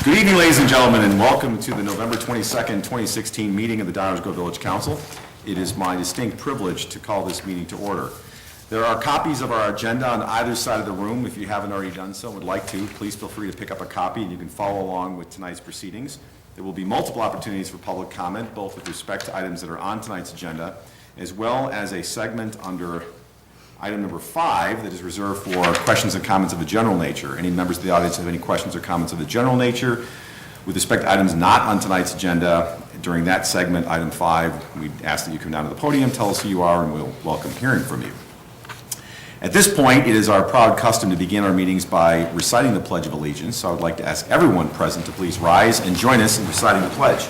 Good evening, ladies and gentlemen, and welcome to the November 22nd, 2016 meeting of the Downers Grove Village Council. It is my distinct privilege to call this meeting to order. There are copies of our agenda on either side of the room. If you haven't already done so and would like to, please feel free to pick up a copy and you can follow along with tonight's proceedings. There will be multiple opportunities for public comment, both with respect to items that are on tonight's agenda, as well as a segment under item number 5 that is reserved for questions and comments of a general nature. Any members of the audience have any questions or comments of a general nature with respect to items not on tonight's agenda? During that segment, item 5, we ask that you come down to the podium, tell us who you are, and we'll welcome hearing from you. At this point, it is our proud custom to begin our meetings by reciting the Pledge of Allegiance, so I would like to ask everyone present to please rise and join us in reciting the pledge.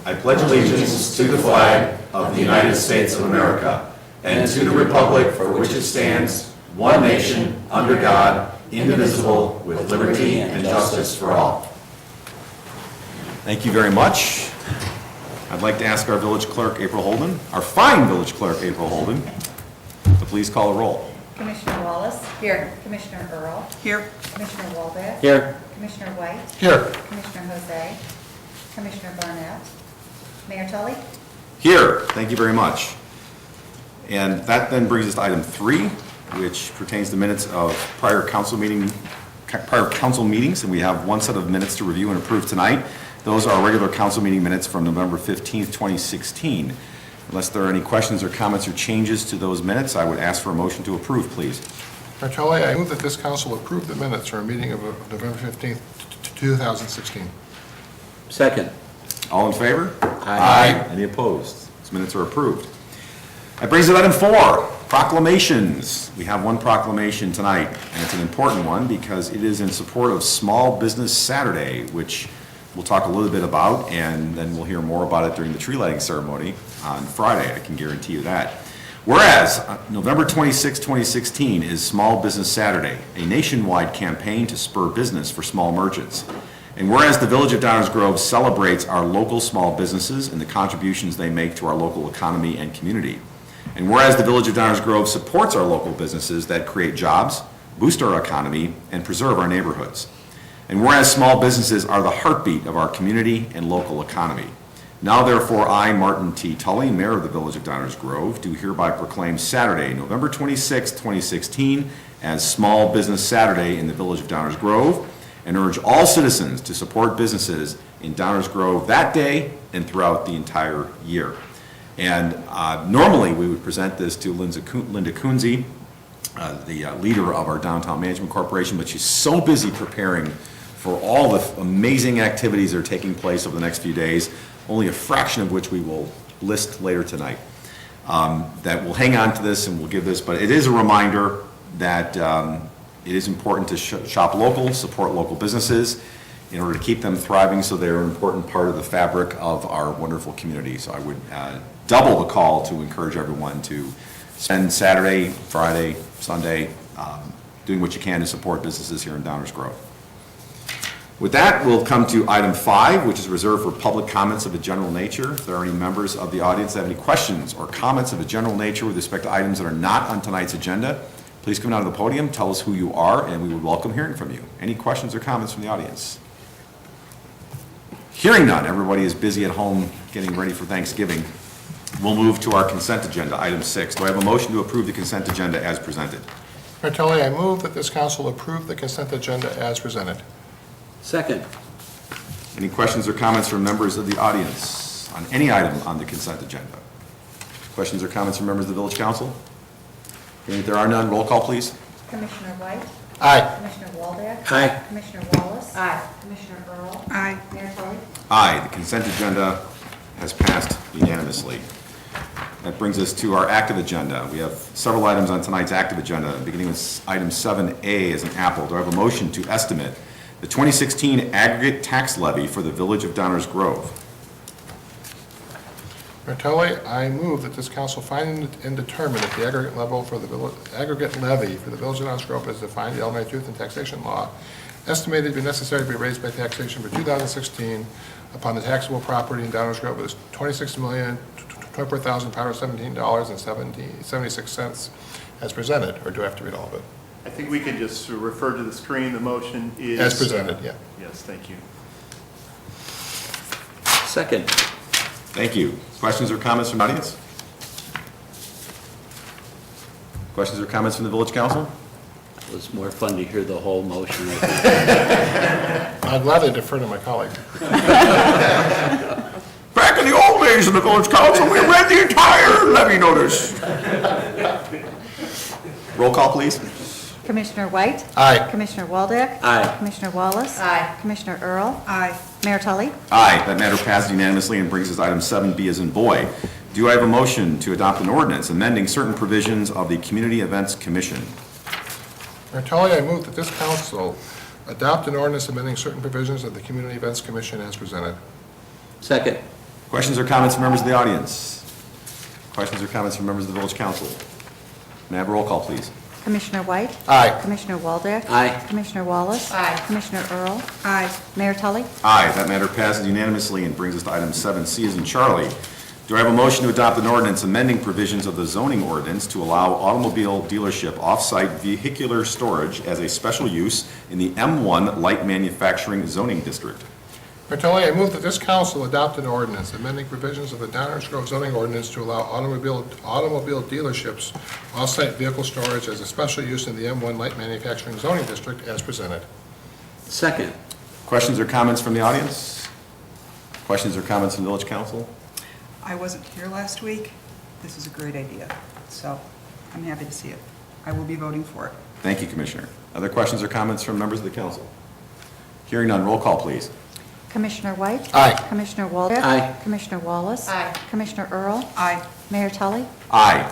I pledge allegiance to the flag of the United States of America and to the republic for which it stands, one nation, under God, indivisible, with liberty and justice for all. Thank you very much. I'd like to ask our village clerk, April Holden, our fine village clerk, April Holden, to please call a roll. Commissioner Wallace. Here. Commissioner Earl. Here. Commissioner Wallbach. Here. Commissioner White. Here. Commissioner Jose. Commissioner Barnett. Mayor Tully. Here. Thank you very much. And that then brings us to item 3, which pertains to minutes of prior council meetings, and we have one set of minutes to review and approve tonight. Those are regular council meeting minutes from November 15th, 2016. Unless there are any questions or comments or changes to those minutes, I would ask for a motion to approve, please. Mayor Tully, I move that this council approve the minutes for a meeting of November 15th, 2016. Second. All in favor? Aye. Any opposed? These minutes are approved. That brings us to item 4, proclamations. We have one proclamation tonight, and it's an important one because it is in support of Small Business Saturday, which we'll talk a little bit about, and then we'll hear more about it during the tree lighting ceremony on Friday. I can guarantee you that. Whereas, November 26, 2016 is Small Business Saturday, a nationwide campaign to spur business for small merchants. And whereas the Village of Downers Grove celebrates our local small businesses and the contributions they make to our local economy and community. And whereas the Village of Downers Grove supports our local businesses that create jobs, boost our economy, and preserve our neighborhoods. And whereas small businesses are the heartbeat of our community and local economy. Now therefore, I, Martin T. Tully, Mayor of the Village of Downers Grove, do hereby proclaim Saturday, November 26, 2016, as Small Business Saturday in the Village of Downers Grove, and urge all citizens to support businesses in Downers Grove that day and throughout the entire year. And normally we would present this to Linda Kunze, the leader of our Downtown Management Corporation, but she's so busy preparing for all the amazing activities that are taking place over the next few days, only a fraction of which we will list later tonight, that we'll hang on to this and we'll give this, but it is a reminder that it is important to shop local, support local businesses in order to keep them thriving, so they're an important part of the fabric of our wonderful community. So I would double the call to encourage everyone to spend Saturday, Friday, Sunday, doing what you can to support businesses here in Downers Grove. With that, we'll come to item 5, which is reserved for public comments of a general nature. If there are any members of the audience that have any questions or comments of a general nature with respect to items that are not on tonight's agenda, please come down to the podium, tell us who you are, and we would welcome hearing from you. Any questions or comments from the audience? Hearing none, everybody is busy at home getting ready for Thanksgiving. We'll move to our consent agenda, item 6. Do I have a motion to approve the consent agenda as presented? Mayor Tully, I move that this council approve the consent agenda as presented. Second. Any questions or comments from members of the audience on any item on the consent agenda? Questions or comments from members of the Village Council? If there are none, roll call, please. Commissioner White. Aye. Commissioner Wallbach. Aye. Commissioner Wallace. Aye. Commissioner Earl. Aye. Mayor Tully. Aye, the consent agenda has passed unanimously. That brings us to our active agenda. We have several items on tonight's active agenda, beginning with item 7A as an apple. Do I have a motion to estimate the 2016 aggregate tax levy for the Village of Downers Grove? Mayor Tully, I move that this council find and determine that the aggregate levy for the Village of Downers Grove as defined in the Illinois Truth and Taxation Law, estimated to be necessary to be raised by taxation for 2016 upon the taxable property in Downers Grove is $26,024,517.76 as presented, or do I have to read all of it? I think we can just refer to the screen. The motion is... As presented, yeah. Yes, thank you. Second. Thank you. Questions or comments from the audience? Questions or comments from the village council? It was more fun to hear the whole motion. I think. I'm glad I defer to my colleague. Back in the old days of the village council, we read the entire levy notice. Roll call, please. Commissioner White? Aye. Commissioner Waldeck? Aye. Commissioner Wallace? Aye. Commissioner Earl? Aye. Mayor Tully? Aye, that matter passes unanimously and brings us to item 7B as in boy. Do I have a motion to adopt an ordinance amending certain provisions of the Community Events Commission? Mayor Tully, I move that this council adopt an ordinance amending certain provisions of the Community Events Commission as presented. Second. Questions or comments from members of the audience? Questions or comments from members of the village council? May I have a roll call, please? Commissioner White? Aye. Commissioner Waldeck? Aye. Commissioner Wallace? Aye. Commissioner Earl? Aye. Mayor Tully? Aye, that matter passes unanimously and brings us to item 7C as in Charlie. Do I have a motion to adopt an ordinance amending provisions of the zoning ordinance to allow automobile dealership off-site vehicular storage as a special use in the M1 light manufacturing zoning district? Mayor Tully, I move that this council adopt an ordinance amending provisions of the Downers Grove zoning ordinance to allow automobile dealerships off-site vehicle storage as a special use in the M1 light manufacturing zoning district as presented. Second. Questions or comments from the audience? Questions or comments from the village council? I wasn't here last week. This is a great idea, so I'm happy to see it. I will be voting for it. Thank you, Commissioner. Other questions or comments from members of the council? Hearing none, roll call, please. Commissioner White? Aye. Commissioner Waldeck? Aye. Commissioner Wallace? Aye. Commissioner Earl? Aye. Mayor Tully? Aye.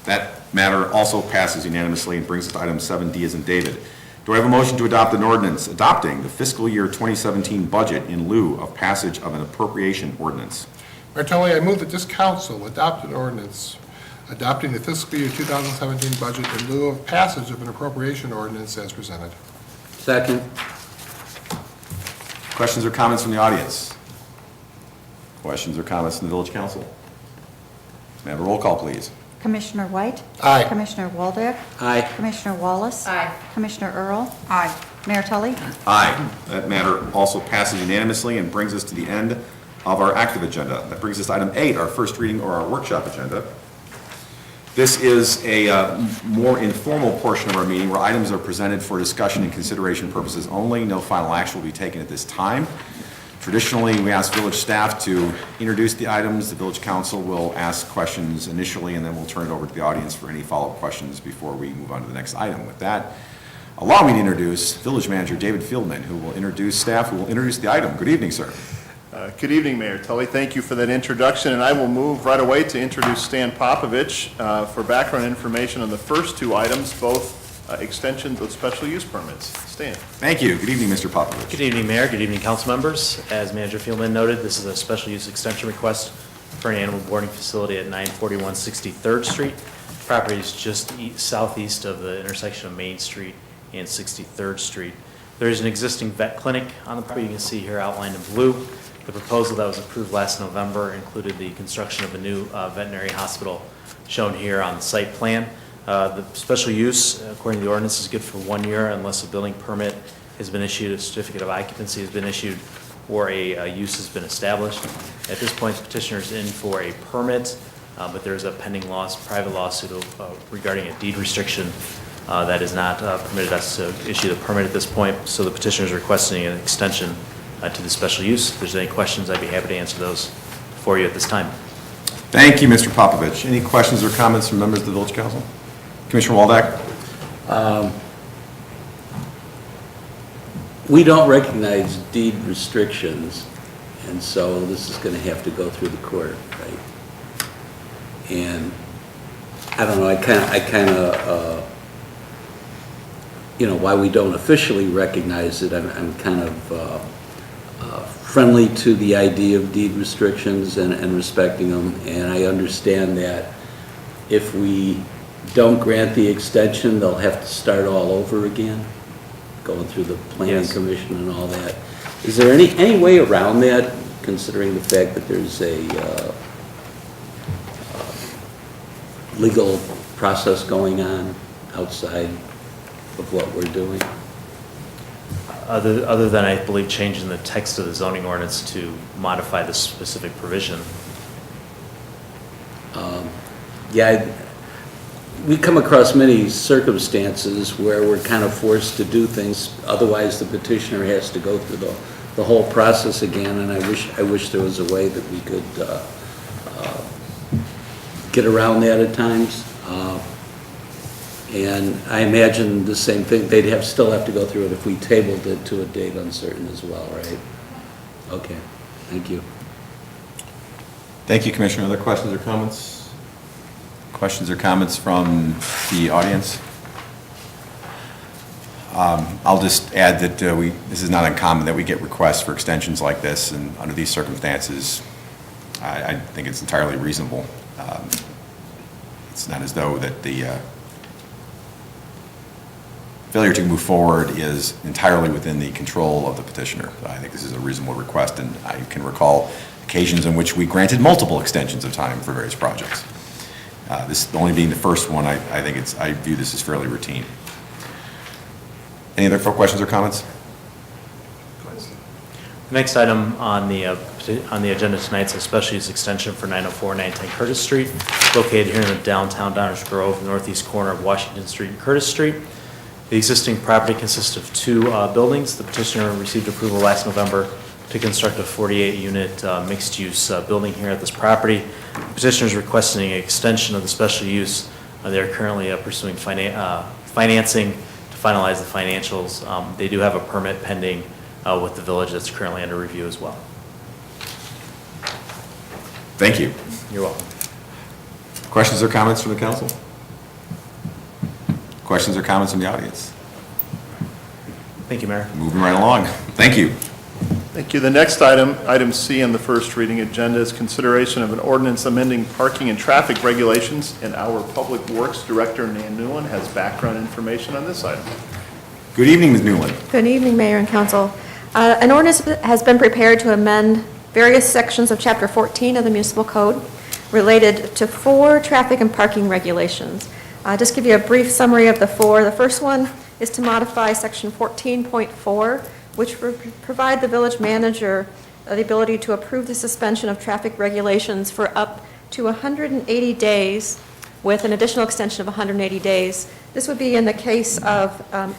That matter also passes unanimously and brings us to item 7D as in David. Do I have a motion to adopt an ordinance adopting the fiscal year 2017 budget in lieu of passage of an appropriation ordinance? Mayor Tully, I move that this council adopt an ordinance adopting the fiscal year 2017 budget in lieu of passage of an appropriation ordinance as presented. Second. Questions or comments from the audience? Questions or comments from the village council? May I have a roll call, please? Commissioner White? Aye. Commissioner Waldeck? Aye. Commissioner Wallace? Aye. Commissioner Earl? Aye. Mayor Tully? Aye. That matter also passes unanimously and brings us to the end of our active agenda. That brings us to item 8, our first reading or our workshop agenda. This is a more informal portion of our meeting where items are presented for discussion and consideration purposes only. No final action will be taken at this time. Traditionally, we ask village staff to introduce the items. The village council will ask questions initially, and then we'll turn it over to the audience for any follow-up questions before we move on to the next item. With that, allow me to introduce Village Manager David Fieldman, who will introduce staff, who will introduce the item. Good evening, sir. Good evening, Mayor Tully. Thank you for that introduction, and I will move right away to introduce Stan Popovich for background information on the first two items, both extensions of special use permits. Stan. Thank you. Good evening, Mr. Popovich. Good evening, Mayor. Good evening, council members. As Manager Fieldman noted, this is a special use extension request for an animal boarding facility at 941 63rd Street. Property is just southeast of the intersection of Main Street and 63rd Street. There is an existing vet clinic on the property. You can see here outlined in blue. The proposal that was approved last November included the construction of a new veterinary hospital shown here on the site plan. The special use, according to the ordinance, is good for 1 year unless a building permit has been issued, a certificate of occupancy has been issued, or a use has been established. At this point, the petitioner is in for a permit, but there is a pending private lawsuit regarding a deed restriction that has not permitted us to issue the permit at this point. So the petitioner is requesting an extension to the special use. If there's any questions, I'd be happy to answer those for you at this time. Thank you, Mr. Popovich. Any questions or comments from members of the village council? Commissioner Waldeck? We don't recognize deed restrictions, and so this is going to have to go through the court, right? And I don't know, I kind of, while we don't officially recognize it, I'm kind of friendly to the idea of deed restrictions and respecting them, and I understand that if we don't grant the extension, they'll have to start all over again, going through the planning Yes. commission and all that. Is there any way around that, considering the fact that there's a legal process going on outside? of what we're doing? Other than, I believe, changing the text of the zoning ordinance to modify the specific provision. Yeah, we come across many circumstances where we're kind of forced to do things, otherwise the petitioner has to go through the whole process again, and I wish there was a way that we could get around that at times. And I imagine the same thing, they'd still have to go through it if we tabled it to a date uncertain as well, right? Okay, thank you. Thank you, Commissioner. Other questions or comments? Questions or comments from the audience? I'll just add that this is not uncommon that we get requests for extensions like this, and under these circumstances, I think it's entirely reasonable. It's not as though that the failure to move forward is entirely within the control of the petitioner. I think this is a reasonable request, and I can recall occasions in which we granted multiple extensions of time for various projects. This only being the first one, I view this as fairly routine. Any other questions or comments? The next item on the agenda tonight is a special use extension for 904 910 Curtis Street, located here in the downtown Downers Grove, northeast corner of Washington Street and Curtis Street. The existing property consists of two buildings. The petitioner received approval last November to construct a 48-unit mixed-use building here at this property. The petitioner is requesting an extension of the special use. They are currently pursuing financing to finalize the financials. They do have a permit pending with the village that's currently under review as well. Thank you. You're welcome. Questions or comments from the council? Questions or comments from the audience? Thank you, Mayor. Moving right along. Thank you. Thank you. The next item, item C on the first reading agenda, is consideration of an ordinance amending parking and traffic regulations, and our Public Works Director, Nan Newland, has background information on this item. Good evening, Ms. Newland. Good evening, Mayor and Council. An ordinance has been prepared to amend various sections of Chapter 14 of the Municipal Code related to 4 traffic and parking regulations. Just give you a brief summary of the 4. The first one is to modify Section 14.4, which would provide the village manager the ability to approve the suspension of traffic regulations for up to 180 days with an additional extension of 180 days. This would be in the case of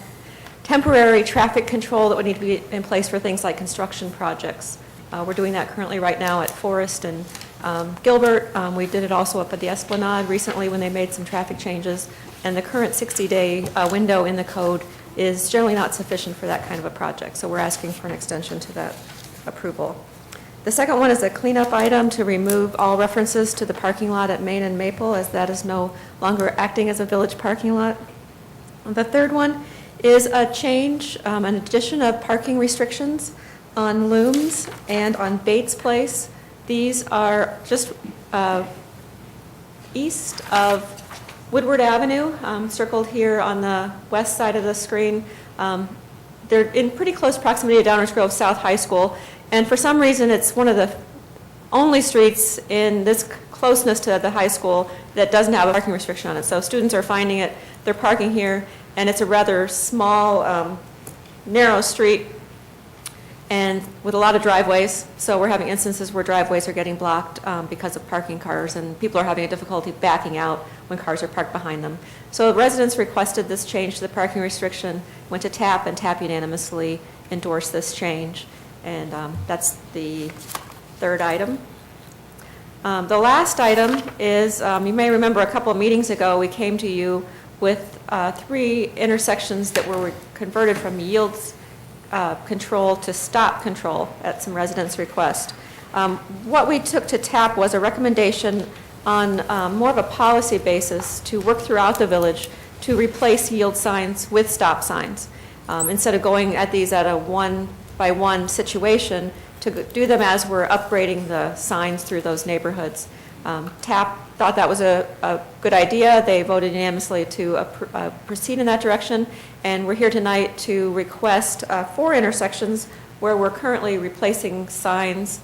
temporary traffic control that would need to be in place for things like construction projects. We're doing that currently right now at Forest and Gilbert. We did it also up at the Esplanade recently when they made some traffic changes. And the current 60-day window in the code is generally not sufficient for that kind of a project. So we're asking for an extension to that approval. The second one is a cleanup item to remove all references to the parking lot at Main and Maple, as that is no longer acting as a village parking lot. The third one is a change, an addition of parking restrictions on Looms and on Bates Place. These are just east of Woodward Avenue, circled here on the west side of the screen. They're in pretty close proximity to Downers Grove South High School, and for some reason it's one of the only streets in this closeness to the high school that doesn't have a parking restriction on it. So students are finding it, they're parking here, and it's a rather small, narrow street and with a lot of driveways. So we're having instances where driveways are getting blocked because of parking cars, and people are having a difficulty backing out when cars are parked behind them. So residents requested this change to the parking restriction, went to TAP, and TAP unanimously endorsed this change. And that's the third item. The last item is, you may remember a couple of meetings ago, we came to you with 3 intersections that were converted from yields control to stop control at some residents' request. What we took to TAP was a recommendation on more of a policy basis to work throughout the village to replace yield signs with stop signs. Instead of going at these at a one-by-one situation, to do them as we're upgrading the signs through those neighborhoods. TAP thought that was a good idea. They voted unanimously to proceed in that direction, and we're here tonight to request 4 intersections where we're currently replacing signs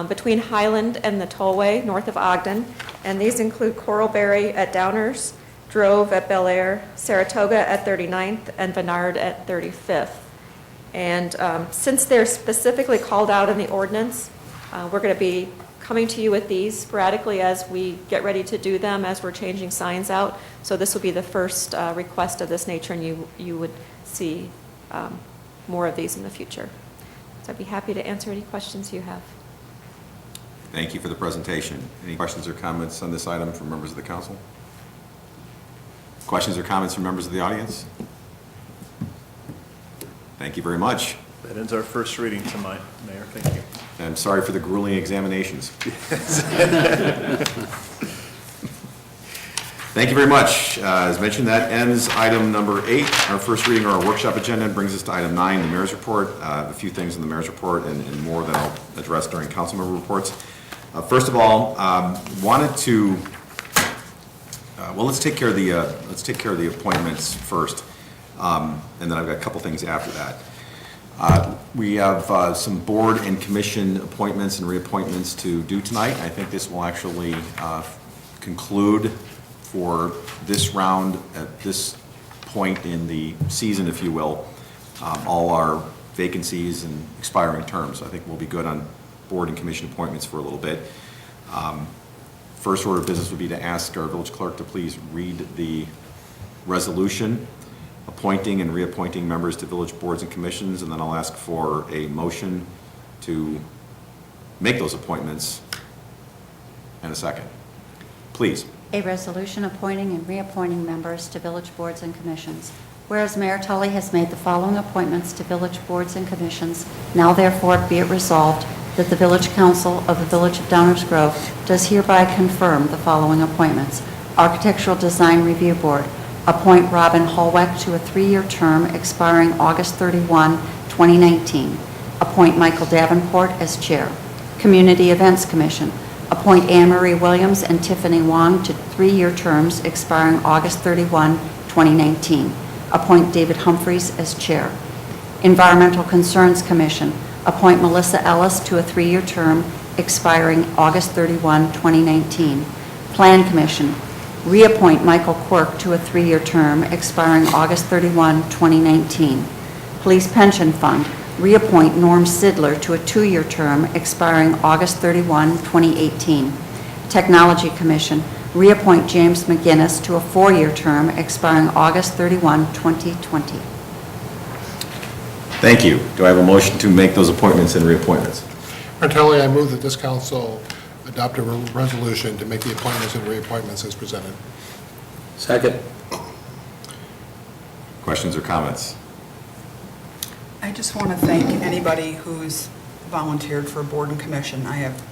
between Highland and the Tollway north of Ogden, and these include Coralberry at Downers, Drove at Bel Air, Saratoga at 39th, and Bernard at 35th. And since they're specifically called out in the ordinance, we're going to be coming to you with these sporadically as we get ready to do them, as we're changing signs out. So this will be the first request of this nature, and you would see more of these in the future. So I'd be happy to answer any questions you have. Thank you for the presentation. Any questions or comments on this item from members of the council? Questions or comments from members of the audience? Thank you very much. That ends our first reading tonight, Mayor. Thank you. I'm sorry for the grueling examinations. Thank you very much. As mentioned, that ends item number 8, our first reading of our workshop agenda, and brings us to item 9, the mayor's report. A few things in the mayor's report and more that I'll address during council member reports. First of all, wanted to, well, let's take care of the appointments first, and then I've got a couple things after that. We have some board and commission appointments and reappointments to do tonight. I think this will actually conclude for this round at this point in the season, if you will, all our vacancies and expiring terms. I think we'll be good on board and commission appointments for a little bit. First order of business would be to ask our village clerk to please read the resolution appointing and reappointing members to village boards and commissions, and then I'll ask for a motion to make those appointments and a second. Please. A resolution appointing and reappointing members to village boards and commissions. Whereas Mayor Tully has made the following appointments to village boards and commissions, now therefore be it resolved that the Village Council of the Village of Downers Grove does hereby confirm the following appointments. Architectural Design Review Board, appoint Robin Holweck to a 3-year term expiring August 31, 2019. Appoint Michael Davenport as chair. Community Events Commission, appoint Anne Marie Williams and Tiffany Wong to 3-year terms expiring August 31, 2019. Appoint David Humphreys as chair. Environmental Concerns Commission, appoint Melissa Ellis to a 3-year term expiring August 31, 2019. Plan Commission, reappoint Michael Quirk to a 3-year term expiring August 31, 2019. Police Pension Fund, reappoint Norm Sidler to a 2-year term expiring August 31, 2018. Technology Commission, reappoint James McGinnis to a 4-year term expiring August 31, 2020. Thank you. Do I have a motion to make those appointments and reappointments? Mayor Tully, I move that this council adopt a resolution to make the appointments and reappointments as presented. Second. Questions or comments? I just want to thank anybody who's volunteered for board and commission. I have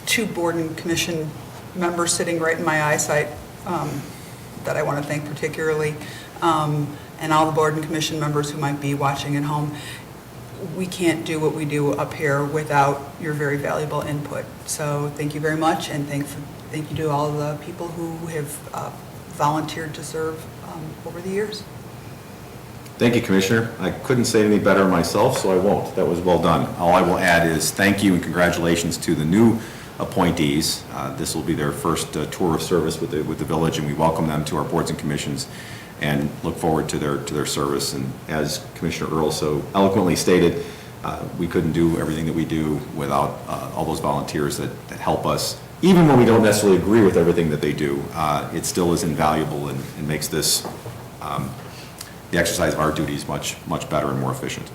2 board and commission members sitting right in my eyesight that I want to thank particularly, and all the board and commission members who might be watching at home. We can't do what we do up here without your very valuable input. So thank you very much, and thank you to all the people who have volunteered to serve over the years. Thank you, Commissioner. I couldn't say it any better myself, so I won't. That was well done. All I will add is thank you and congratulations to the new appointees. This will be their first tour of service with the village, and we welcome them to our boards and commissions and look forward to their service. And as Commissioner Earl so eloquently stated, we couldn't do everything that we do without all those volunteers that help us. Even when we don't necessarily agree with everything that they do, it still is invaluable and makes this the exercise of our duties much better and more efficient.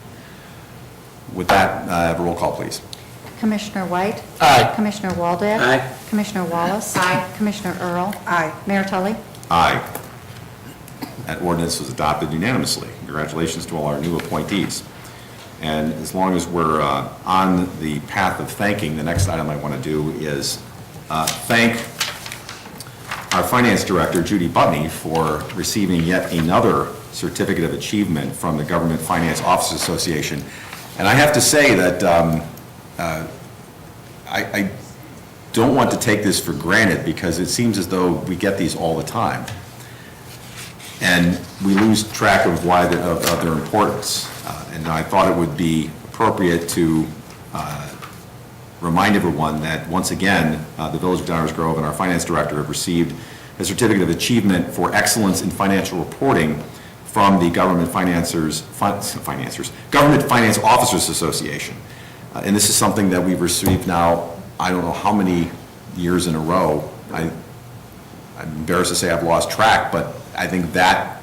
With that, have a roll call, please. Commissioner White? Aye. Commissioner Waldeck? Aye. Commissioner Wallace? Aye. Commissioner Earl? Aye. Mayor Tully? Aye. That ordinance was adopted unanimously. Congratulations to all our new appointees. And as long as we're on the path of thanking, the next item I want to do is thank our Finance Director, Judy Butney, for receiving yet another Certificate of Achievement from the Government Finance Officers Association. And I have to say that I don't want to take this for granted because it seems as though we get these all the time. And we lose track of of their importance. And I thought it would be appropriate to remind everyone that, once again, the Village of Downers Grove and our Finance Director have received a certificate of achievement for excellence in financial reporting from the Government Finance Officers Association. And this is something that we've received now, I don't know how many years in a row. I'm embarrassed to say I've lost track, but I think that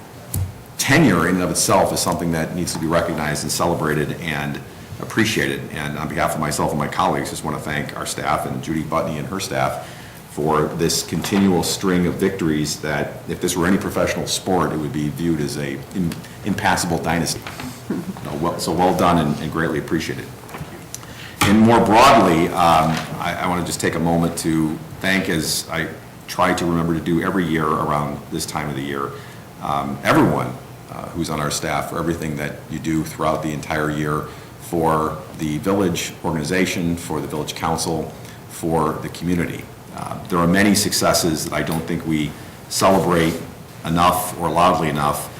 tenure in and of itself is something that needs to be recognized and celebrated and appreciated. And on behalf of myself and my colleagues, just want to thank our staff and Judy Butney and her staff for this continual string of victories that, if this were any professional sport, it would be viewed as a impassable dynasty. So well done and greatly appreciated. And more broadly, I want to just take a moment to thank, as I try to remember to do every year around this time of the year, everyone who's on our staff for everything that you do throughout the entire year for the village organization, for the village council, for the community. There are many successes that I don't think we celebrate enough or loudly enough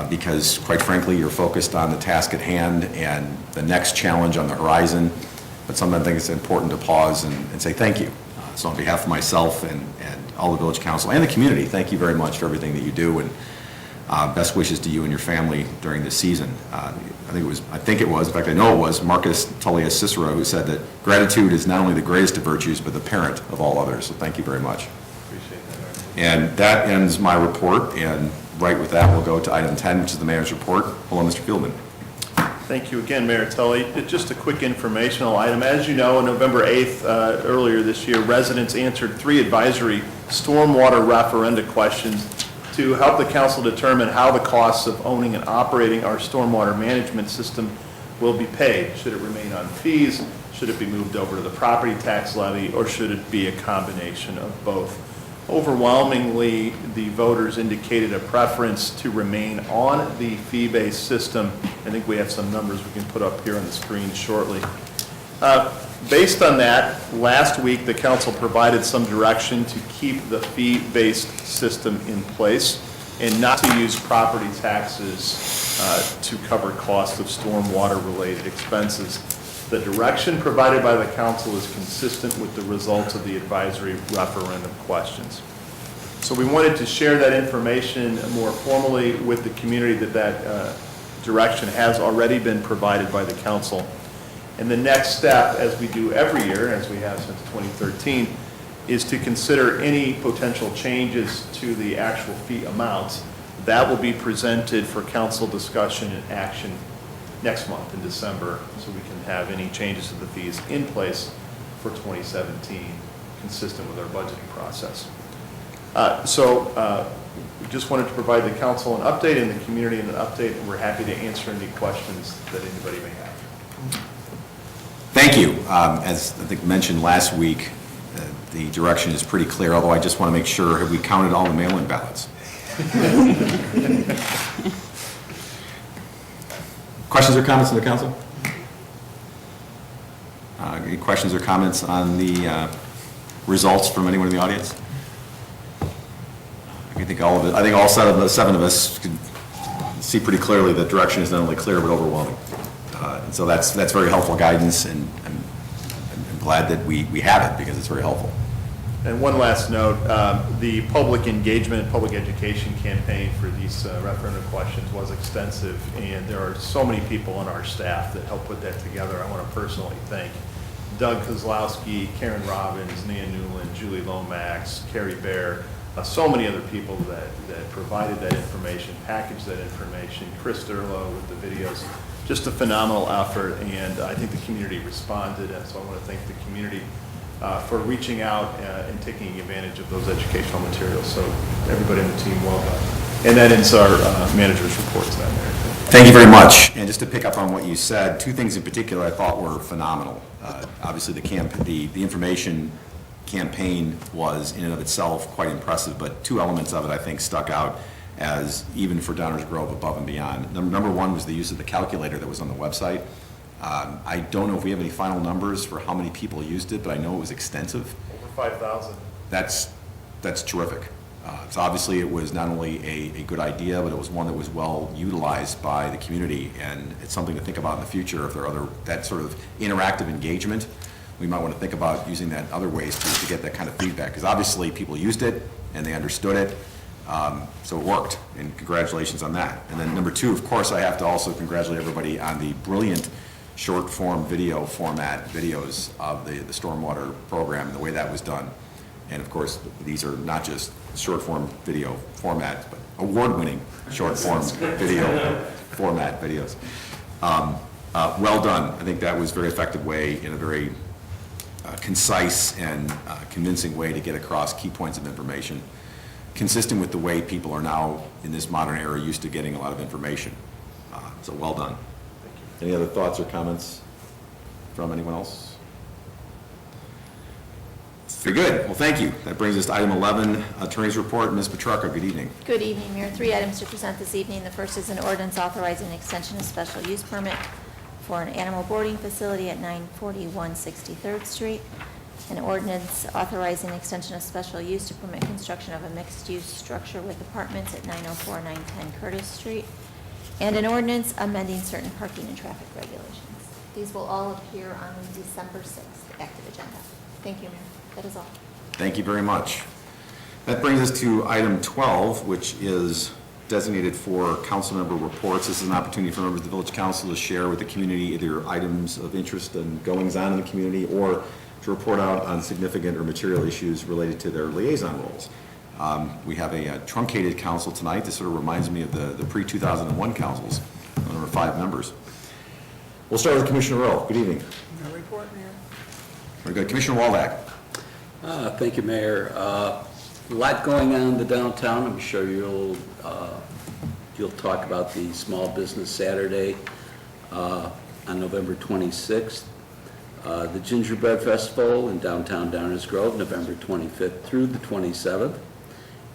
because, quite frankly, you're focused on the task at hand and the next challenge on the horizon. But sometimes I think it's important to pause and say thank you. So on behalf of myself and all the village council and the community, thank you very much for everything that you do, and best wishes to you and your family during this season. I think it was, in fact I know it was, Marcus Tullius Cicero who said that gratitude is not only the greatest of virtues, but the parent of all others. So thank you very much. Appreciate that. And that ends my report, and right with that we'll go to item 10, which is the mayor's report. Hello, Mr. Fieldman. Thank you again, Mayor Tully. Just a quick informational item. As you know, on November 8th, earlier this year, residents answered 3 advisory stormwater referenda questions to help the council determine how the costs of owning and operating our stormwater management system will be paid. Should it remain on fees? Should it be moved over to the property tax levy? Or should it be a combination of both? Overwhelmingly, the voters indicated a preference to remain on the fee-based system. I think we have some numbers we can put up here on the screen shortly. Based on that, last week the council provided some direction to keep the fee-based system in place and not to use property taxes to cover costs of stormwater-related expenses. The direction provided by the council is consistent with the results of the advisory referendum questions. So we wanted to share that information more formally with the community that direction has already been provided by the council. And the next step, as we do every year, as we have since 2013, is to consider any potential changes to the actual fee amounts. That will be presented for council discussion and action next month in December, so we can have any changes to the fees in place for 2017, consistent with our budgeting process. We just wanted to provide the council an update and the community an update, and we're happy to answer any questions that anybody may have. Thank you. As I think mentioned last week, the direction is pretty clear, although I just want to make sure, have we counted all the mail-in ballots? Questions or comments from the council? Any questions or comments on the results from anyone in the audience? I think all of it. I think all 7 of us can see pretty clearly that direction is not only clear but overwhelming. And so that's very helpful guidance, and I'm glad that we have it because it's very helpful. And one last note, the public engagement, public education campaign for these referendum questions was extensive, and there are so many people on our staff that helped put that together. I want to personally thank Doug Kozlowski, Karen Robbins, Nan Newland, Julie Lomax, Carrie Bear, so many other people that provided that information, packaged that information, Chris Durlow with the videos. Just a phenomenal effort, and I think the community responded, and so I want to thank the community for reaching out and taking advantage of those educational materials. So everybody on the team, well done. And that ends our manager's reports then, Mayor. Thank you very much. And just to pick up on what you said, 2 things in particular I thought were phenomenal. Obviously, the information campaign was in and of itself quite impressive, but 2 elements of it I think stuck out as even for Downers Grove above and beyond. Number 1 was the use of the calculator that was on the website. I don't know if we have any final numbers for how many people used it, but I know it was extensive. Over 5,000. That's terrific. So obviously it was not only a good idea, but it was one that was well utilized by the community, and it's something to think about in the future. If there are that sort of interactive engagement, we might want to think about using that in other ways to get that kind of feedback, because obviously people used it and they understood it. So it worked, and congratulations on that. And then number two, of course, I have to also congratulate everybody on the brilliant short-form video format videos of the stormwater program, the way that was done. And of course, these are not just short-form video formats, but award-winning short-form video format videos. Well done. I think that was a very effective way, in a very concise and convincing way to get across key points of information, consistent with the way people are now, in this modern era, used to getting a lot of information. So well done. Any other thoughts or comments from anyone else? Very good. Well, thank you. That brings us to item 11, Attorney's Report. Ms. Petrarca, good evening. Good evening, Mayor. 3 items to present this evening. The first is an ordinance authorizing extension of special use permit for an animal boarding facility at 941 63rd Street. An ordinance authorizing extension of special use to permit construction of a mixed-use structure with apartments at 904 910 Curtis Street. And an ordinance amending certain parking and traffic regulations. These will all appear on the December 6th active agenda. Thank you, Mayor. That is all. Thank you very much. That brings us to item 12, which is designated for council member reports. This is an opportunity for members of the village council to share with the community either items of interest and goings-on in the community, or to report out on significant or material issues related to their liaison roles. We have a truncated council tonight. This sort of reminds me of the pre-2001 councils, number 5 members. We'll start with Commissioner Rowe. Good evening. No report, Mayor. Very good. Commissioner Waldeck. Thank you, Mayor. A lot going on in the downtown. I'm sure you'll talk about the Small Business Saturday on November 26th. The Gingerbread Festival in downtown Downers Grove, November 25th through the 27th.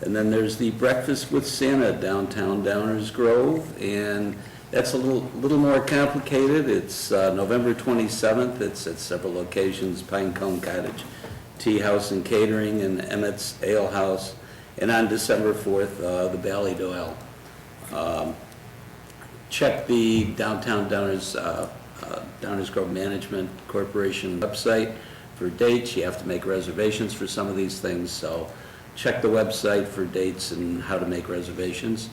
And then there's the Breakfast with Santa downtown Downers Grove, and that's a little more complicated. It's November 27th. It's at several locations: Pinecone Cottage Tea House and Catering and Emmett's Ale House. And on December 4th, the Ballydoyle. Check the downtown Downers Grove Management Corporation website for dates. You have to make reservations for some of these things, so check the website for dates and how to make reservations.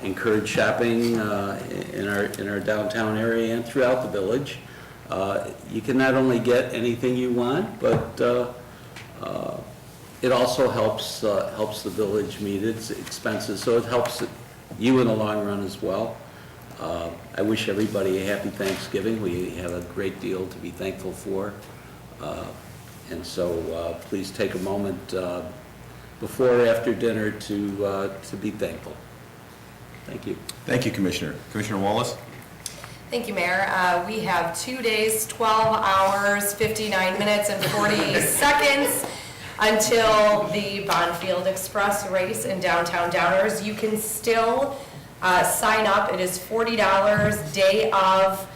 Encourage shopping in our downtown area and throughout the village. You can not only get anything you want, but it also helps the village meet its expenses, so it helps you in the long run as well. I wish everybody a happy Thanksgiving. We have a great deal to be thankful for. And so please take a moment before or after dinner to be thankful. Thank you. Thank you, Commissioner. Commissioner Wallace? Thank you, Mayor. We have 2 days, 12 hours, 59 minutes, and 40 seconds until the Bonfield Express race in downtown Downers. You can still sign up. It is $40 day of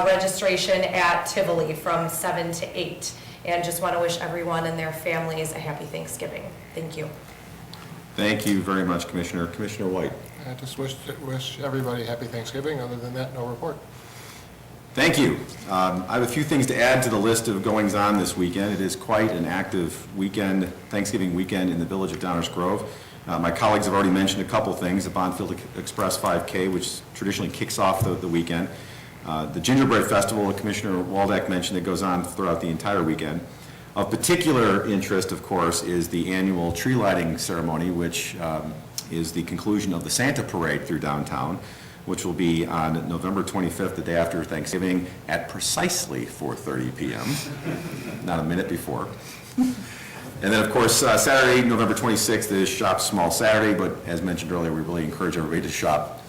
registration at Tivoli from 7 to 8. And just want to wish everyone and their families a happy Thanksgiving. Thank you. Thank you very much, Commissioner. Commissioner White? I just wish everybody happy Thanksgiving. Other than that, no report. Thank you. I have a few things to add to the list of goings-on this weekend. It is quite an active weekend, Thanksgiving weekend in the village of Downers Grove. My colleagues have already mentioned a couple things: the Bonfield Express 5K, which traditionally kicks off the weekend. The Gingerbread Festival, Commissioner Waldeck mentioned, that goes on throughout the entire weekend. Of particular interest, of course, is the annual tree lighting ceremony, which is the conclusion of the Santa Parade through downtown, which will be on November 25th, the day after Thanksgiving, at precisely 4:30 p.m., not a minute before. And then, of course, Saturday, November 26th, is Shop Small Saturday, but as mentioned earlier, we really encourage everybody to shop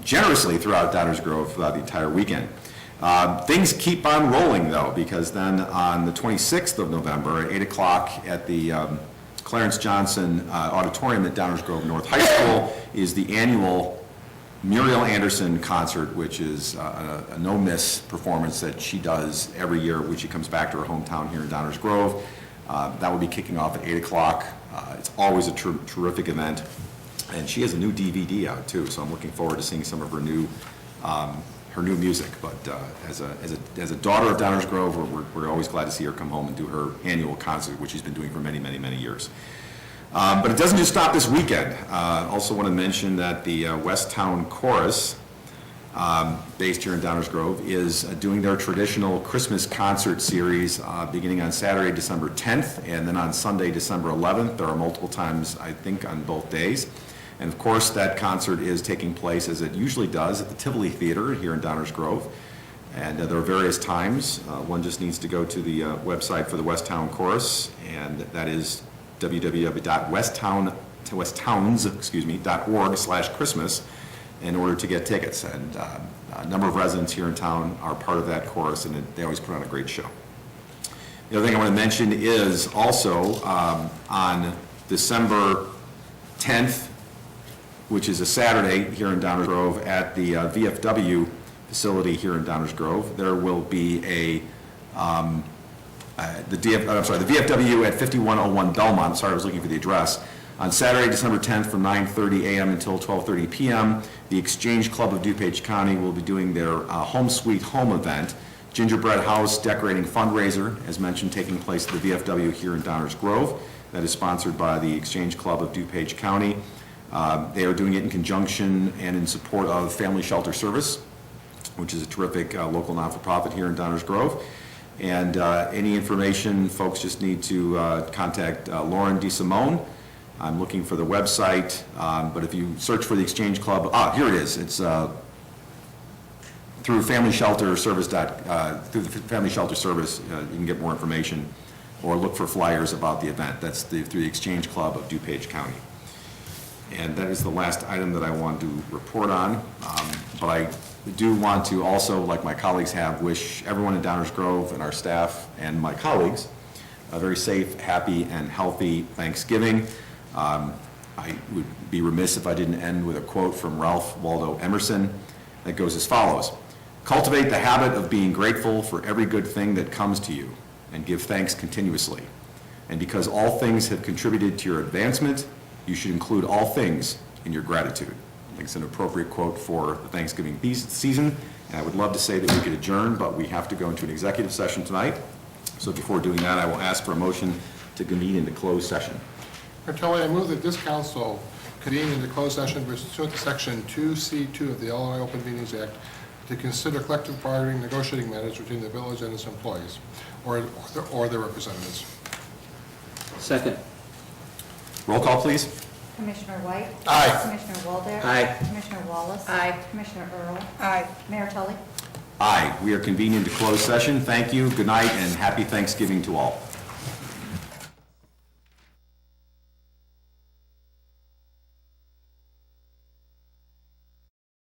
generously throughout Downers Grove throughout the entire weekend. Things keep on rolling, though, because then on the 26th of November at 8 o'clock at the Clarence Johnson Auditorium at Downers Grove North High School is the annual Muriel Anderson concert, which is a no-miss performance that she does every year when she comes back to her hometown here in Downers Grove. That will be kicking off at 8 o'clock. It's always a terrific event. And she has a new DVD out, too, so I'm looking forward to seeing some of her new music. But as a daughter of Downers Grove, we're always glad to see her come home and do her annual concert, which she's been doing for many, many, many years. But it doesn't just stop this weekend. Also want to mention that the West Town Chorus, based here in Downers Grove, is doing their traditional Christmas concert series beginning on Saturday, December 10th, and then on Sunday, December 11th. There are multiple times, I think, on both days. And of course, that concert is taking place, as it usually does, at the Tivoli Theater here in Downers Grove. And there are various times. One just needs to go to the website for the West Town Chorus, and that is www.westtowns.org/Christmas in order to get tickets. And a number of residents here in town are part of that chorus, and they always put on a great show. The other thing I want to mention is also on December 10th, which is a Saturday here in Downers Grove, at the VFW facility here in Downers Grove, there will be the VFW at 5101 Belmont. Sorry, I was looking for the address. On Saturday, December 10th, from 9:30 a.m. until 12:30 p.m., the Exchange Club of DuPage County will be doing their Home Sweet Home event, gingerbread house decorating fundraiser, as mentioned, taking place at the VFW here in Downers Grove. That is sponsored by the Exchange Club of DuPage County. They are doing it in conjunction and in support of Family Shelter Service, which is a terrific local not-for-profit here in Downers Grove. And any information, folks just need to contact Lauren DeSimone. I'm looking for the website, but if you search for the Exchange Club, here it is. It's through Family Shelter Service. Through the Family Shelter Service, you can get more information, or look for flyers about the event. That's through the Exchange Club of DuPage County. And that is the last item that I want to report on. But I do want to also, like my colleagues have, wish everyone in Downers Grove and our staff and my colleagues a very safe, happy, and healthy Thanksgiving. I would be remiss if I didn't end with a quote from Ralph Waldo Emerson that goes as follows: "Cultivate the habit of being grateful for every good thing that comes to you, and give thanks continuously. And because all things have contributed to your advancement, you should include all things in your gratitude." I think it's an appropriate quote for the Thanksgiving season, and I would love to say that we could adjourn, but we have to go into an executive session tonight. So before doing that, I will ask for a motion to convene into closed session. Martelli, I move that this council convene into closed session pursuant to Section 2C2 of the Illinois Open Meetings Act to consider collective bargaining negotiating matters between the village and its employees or their representatives. Second. Roll call, please. Commissioner White? Aye. Commissioner Waldeck? Aye. Commissioner Wallace? Aye. Commissioner Earl? Aye. Mayor Tully? Aye. We are convening into closed session. Thank you, good night, and happy Thanksgiving to all.